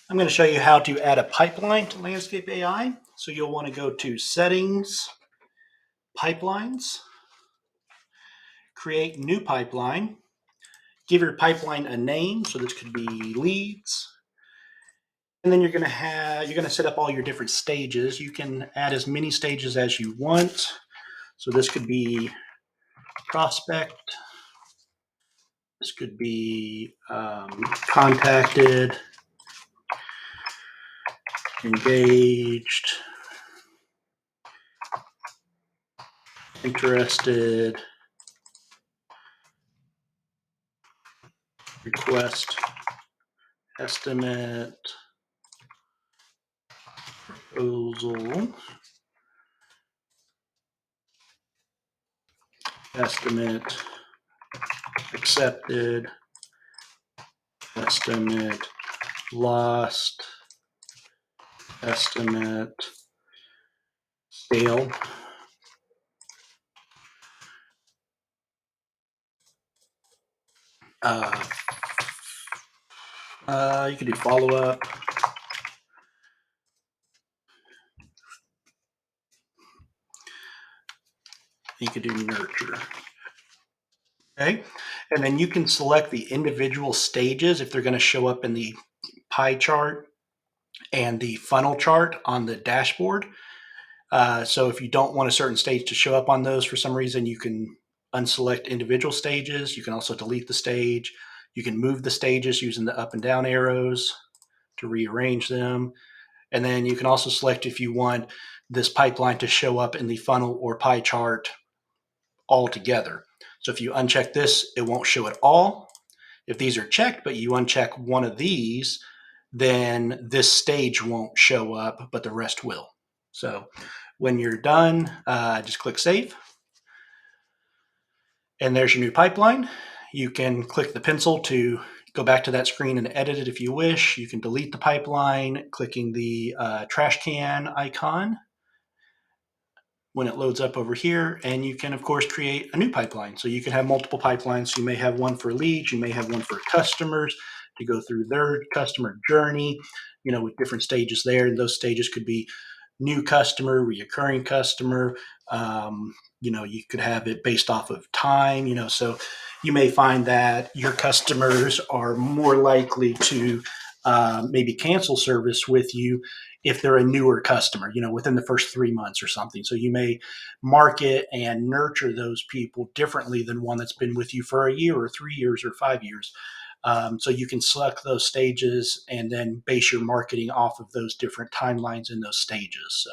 I'm going to show you how to add a pipeline to Landscape AI. So you'll want to go to Settings, Pipelines, Create New Pipeline, give your pipeline a name. So this could be leads. And then you're going to set up all your different stages. You can add as many stages as you want. So this could be prospect. This could be contacted, engaged, interested, request, estimate, proposal, estimate, accepted, estimate, lost, estimate, scale. You could do follow-up. You could do nurture. Okay, and then you can select the individual stages if they're going to show up in the pie chart and the funnel chart on the dashboard. So if you don't want a certain stage to show up on those for some reason, you can unselect individual stages. You can also delete the stage. You can move the stages using the up and down arrows to rearrange them. And then you can also select if you want this pipeline to show up in the funnel or pie chart all together. So if you uncheck this, it won't show it all. If these are checked, but you uncheck one of these, then this stage won't show up, but the rest will. So when you're done, just click Save. And there's your new pipeline. You can click the pencil to go back to that screen and edit it if you wish. You can delete the pipeline, clicking the trash can icon when it loads up over here. And you can, of course, create a new pipeline. So you can have multiple pipelines. You may have one for leads. You may have one for customers to go through their customer journey, with different stages there. And those stages could be new customer, reoccurring customer. You could have it based off of time, so you may find that your customers are more likely to maybe cancel service with you if they're a newer customer, within the first 3 months or something. So you may market and nurture those people differently than one that's been with you for a year or 3 years or 5 years. So you can select those stages and then base your marketing off of those different timelines in those stages. So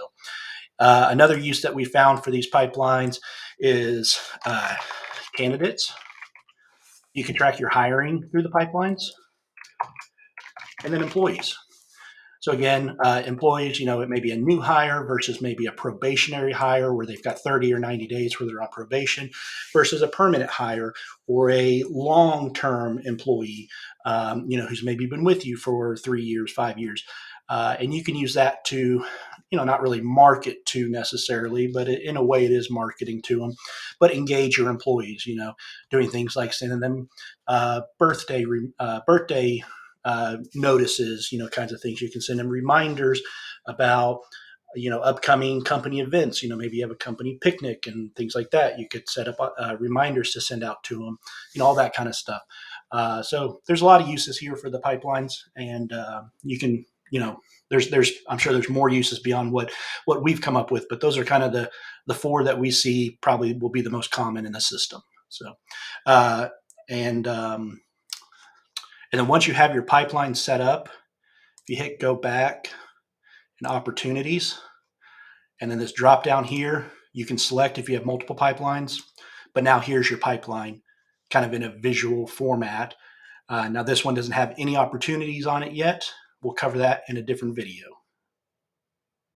another use that we found for these pipelines is candidates. You can track your hiring through the pipelines, and then employees. So again, employees, it may be a new hire versus maybe a probationary hire where they've got 30 or 90 days where they're on probation versus a permanent hire or a long-term employee, who's maybe been with you for 3 years, 5 years. And you can use that to, not really market to necessarily, but in a way it is marketing to them, but engage your employees, doing things like sending them birthday notices, kinds of things. You can send them reminders about, upcoming company events. Maybe you have a company picnic and things like that. You could set up reminders to send out to them, all that kind of stuff. So there's a lot of uses here for the pipelines, and you can, I'm sure there's more uses beyond what we've come up with, but those are kind of the four that we see probably will be the most common in the system. So, and then once you have your pipeline set up, if you hit go back in opportunities, and then this drop down here, you can select if you have multiple pipelines, but now here's your pipeline kind of in a visual format. Now this one doesn't have any opportunities on it yet. We'll cover that in a different video.